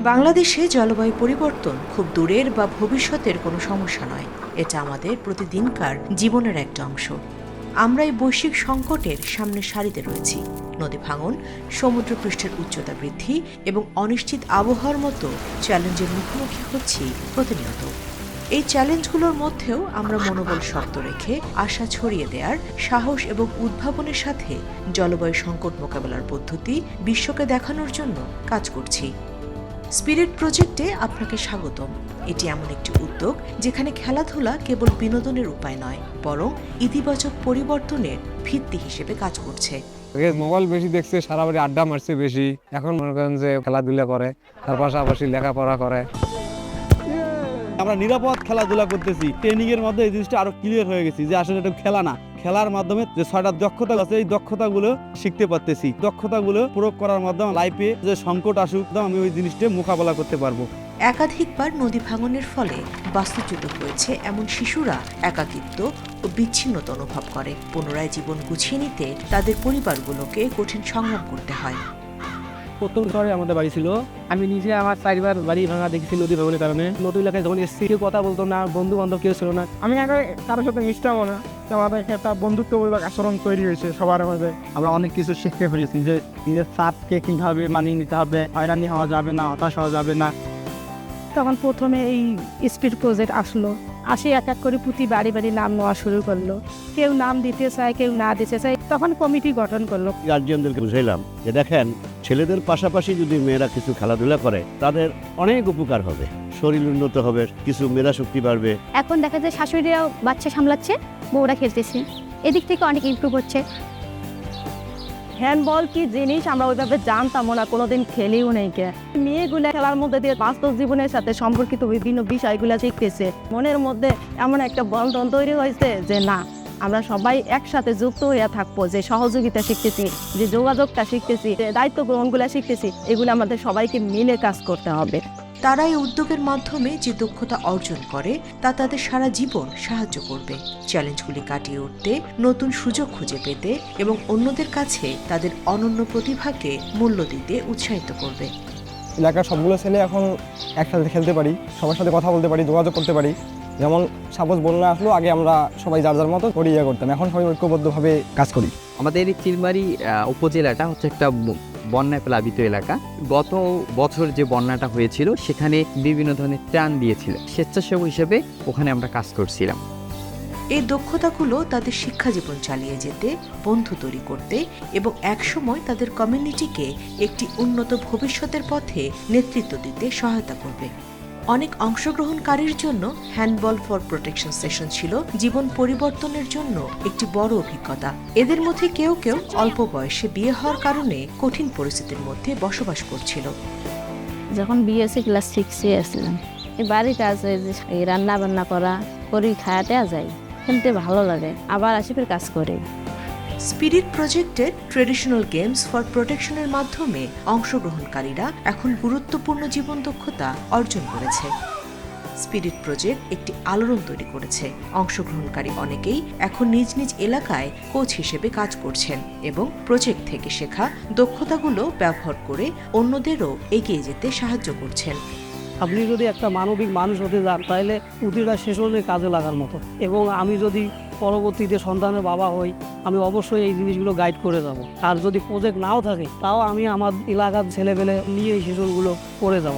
বাংলাদেশে জলবায়ু পরিবর্তন খুব দূরের বা ভবিষ্যতের কোনো সমস্যা নয়, এটা আমাদের প্রতিদিনকার জীবনের একটা অংশ। আমরা এই বৈশ্বিক সংকটের সামনে সারিতে রয়েছি। নদী ভাঙন, সমুদ্রপৃষ্ঠের উচ্চতা বৃদ্ধি এবং অনিশ্চিত আবহাওয়ার মতো চ্যালেঞ্জের মুখোমুখি হচ্ছি প্রতিনিয়ত। এই চ্যালেঞ্জগুলোর মধ্যেও আমরা মনোবল শক্ত রেখে আশা ছড়িয়ে দেওয়ার সাহস এবং উদ্ভাবনের সাথে জলবায়ু সংকট মোকাবেলার পদ্ধতি বিশ্বকে দেখানোর জন্য কাজ করছি। স্পিরিট প্রজেক্টে আপনাকে স্বাগতম। এটি এমন একটি উদ্যোগ যেখানে খেলাধুলা কেবল বিনোদনের উপায় নয়, বরং ইতিবাচক পরিবর্তনের ভিত্তি হিসেবে কাজ করছে। মোবাইল বেশি দেখছে, সারা বাড়ি আড্ডা মারছে বেশি, এখন মনে করেন যে খেলাধুলা করে, তার পাশাপাশি লেখাপড়া করে। আমরা নিরাপদ খেলাধুলা করতেছি। ট্রেনিং এর মধ্যে এই জিনিসটা আরো ক্লিয়ার হয়ে গেছি যে আসলে এটা খেলা না, খেলার মাধ্যমে যে 6টা দক্ষতা আছে এই দক্ষতাগুলো শিখতে পারতেছি। দক্ষতাগুলো প্রয়োগ করার মাধ্যমে লাইফে যে সংকট আসুক আমি ওই জিনিসটা মোকাবেলা করতে পারবো। একাধিকবার নদী ভাঙনের ফলে বাস্তুচ্যুত হয়েছে এমন শিশুরা একাকিত্ব ও বিচ্ছিন্নতা অনুভব করে। পুনরায় জীবন গুছিয়ে নিতে তাদের পরিবারগুলোকে কঠিন সংগ্রাম করতে হয়। প্রথম শহরে আমাদের বাড়ি ছিল, আমি নিজে আমার 4বার বাড়ি ভাঙা দেখেছি নদী ভাঙনের কারণে। নতুন এলাকায় যখন এসেছি কেউ কথা বলতো না, বন্ধু বান্ধব কেউ ছিল না। আমি আগে কারোর সাথে মিশতামও না, আমাদের একটা বন্ধুত্বমূলক আচরণ তৈরি হয়েছে সবার মধ্যে। আমরা অনেক কিছু শিখতে পেরেছি যে নিজের চাপকে কিভাবে মানিয়ে নিতে হবে, হয়রানি হওয়া যাবে না, হতাশ হওয়া যাবে না। তখন প্রথমে এই স্পিড প্রজেক্ট আসলো, আসে এক এক করে প্রতি বাড়ি বাড়ি নাম নেওয়া শুরু করলো। কেউ নাম দিতে চায়, কেউ না দিতে চায়, তখন কমিটি গঠন করলো। গার্জিয়ানদেরকে বুঝাইলাম যে দেখেন, ছেলেদের পাশাপাশি যদি মেয়েরা কিছু খেলাধুলা করে তাদের অনেক উপকার হবে, শরীর উন্নত হবে, কিছু মেধা শক্তি বাড়বে। এখন দেখা যায় শাশুড়িরাও বাচ্চা সামলাচ্ছে, বউরা খেলতেছে, এদিক থেকে অনেক ইমপ্রুভ হচ্ছে। হ্যান্ডবল কি জিনিস আমরা ওইভাবে জানতামও না, কোনোদিন খেলেও নেই। মেয়েগুলো খেলার মধ্যে দিয়ে বাস্তব জীবনের সাথে সম্পর্কিত বিভিন্ন বিষয়গুলো শিখতেছে। মনের মধ্যে এমন একটা বন্ধন তৈরি হয়েছে যে না, আমরা সবাই একসাথে যুক্ত হয়ে থাকবো, যে সহযোগিতা শিখতেছি, যে যোগাযোগটা শিখতেছি, যে দায়িত্ব গ্রহণগুলো শিখতেছি, এগুলো আমাদের সবাইকে মিলে কাজ করতে হবে। তারা এই উদ্যোগের মাধ্যমে যে দক্ষতা অর্জন করে তা তাদের সারা জীবন সাহায্য করবে চ্যালেঞ্জগুলি কাটিয়ে উঠতে, নতুন সুযোগ খুঁজে পেতে এবং অন্যদের কাছে তাদের অনন্য প্রতিভাকে মূল্য দিতে উৎসাহিত করবে। এলাকার সবগুলো ছেলে এখন একসাথে খেলতে পারি, সবার সাথে কথা বলতে পারি, যোগাযোগ করতে পারি। যেমন সাপোজ বন্যা আসলো, আগে আমরা সবাই যার যার মতো করে করতাম, এখন সবাই ঐক্যবদ্ধভাবে কাজ করি। আমাদের এই চিলমারি উপজেলাটা হচ্ছে একটা বন্যায় প্লাবিত এলাকা। গত বছর যে বন্যাটা হয়েছিল সেখানে বিভিন্ন ধরনের ত্রাণ দিয়েছিল, স্বেচ্ছাসেবক হিসেবে ওখানে আমরা কাজ করছিলাম। এই দক্ষতাগুলো তাদের শিক্ষা জীবন চালিয়ে যেতে, বন্ধু তৈরি করতে এবং একসময় তাদের কমিউনিটিকে একটি উন্নত ভবিষ্যতের পথে নেতৃত্ব দিতে সহায়তা করবে। অনেক অংশগ্রহণকারীর জন্য হ্যান্ডবল ফর প্রোটেকশন সেশন ছিল জীবন পরিবর্তনের জন্য একটি বড় অভিজ্ঞতা। এদের মধ্যে কেউ কেউ অল্প বয়সে বিয়ে হওয়ার কারণে কঠিন পরিস্থিতির মধ্যে বসবাস করছিল। যখন বিএসসি ক্লাস 6-এ আসলাম, এই বাড়িতে আছে এই রান্না বান্না করা করি, খাওয়াতে যায়, খেলতে ভালো লাগে, আবার আসি ফের কাজ করে। স্পিরিট প্রজেক্টের ট্রেডিশনাল গেমস ফর প্রোটেকশনের মাধ্যমে অংশগ্রহণকারীরা এখন গুরুত্বপূর্ণ জীবন দক্ষতা অর্জন করেছে। স্পিরিট প্রজেক্ট একটি আলোড়ন তৈরি করেছে। অংশগ্রহণকারী অনেকেই এখন নিজ নিজ এলাকায় কোচ হিসেবে কাজ করছেন এবং প্রজেক্ট থেকে শেখা দক্ষতাগুলো ব্যবহার করে অন্যদেরও এগিয়ে যেতে সাহায্য করছেন। আপনি যদি একটা মানবিক মানুষ হতে যান, তাহলে প্রতিটা শিশুদের কাজে লাগার মতো। এবং আমি যদি পরবর্তীতে সন্তানের বাবা হই, আমি অবশ্যই এই জিনিসগুলো গাইড করে যাব। আর যদি প্রজেক্ট নাও থাকে, তাও আমি আমার এলাকার ছেলেপেলে নিয়ে এই শিশুগুলো করে যাব।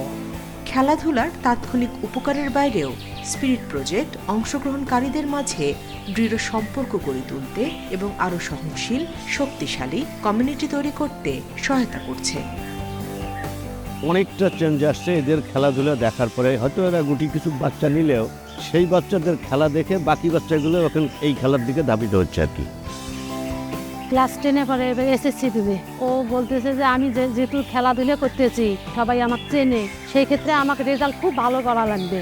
খেলাধুলার তাৎক্ষণিক উপকারের বাইরেও স্পিরিট প্রজেক্ট অংশগ্রহণকারীদের মাঝে দৃঢ় সম্পর্ক গড়ে তুলতে এবং আরও সহনশীল, শক্তিশালী কমিউনিটি তৈরি করতে সহায়তা করছে। অনেকটা চেঞ্জ আসছে এদের খেলাধুলা দেখার পরে। হয়তো এরা গুটি কিছু বাচ্চা নিলেও সেই বাচ্চাদের খেলা দেখে বাকি বাচ্চাগুলো এখন এই খেলার দিকে ধাবিত হচ্ছে আর কি। ক্লাস 10-এ পরে এবার এসএসসি দিবে, ও বলতেছে যে আমি যেহেতু খেলাধুলা করতেছি, সবাই আমাকে চেনে, সেই ক্ষেত্রে আমাকে রেজাল্ট খুব ভালো করা লাগবে।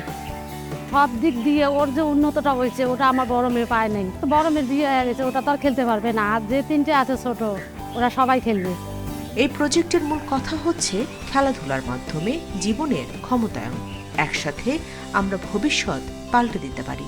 সব দিক দিয়ে ওর যে উন্নতটা হয়েছে ওটা আমার বড় মেয়ে পায় নাই। বড় মেয়ে বিয়ে হয়ে গেছে, ওটা তো আর খেলতে পারবে না। আর যে 3টে আছে ছোট, ওরা সবাই খেলবে। এই প্রজেক্টের মূল কথা হচ্ছে খেলাধুলার মাধ্যমে জীবনের ক্ষমতায়ন। একসাথে আমরা ভবিষ্যৎ পাল্টে দিতে পারি।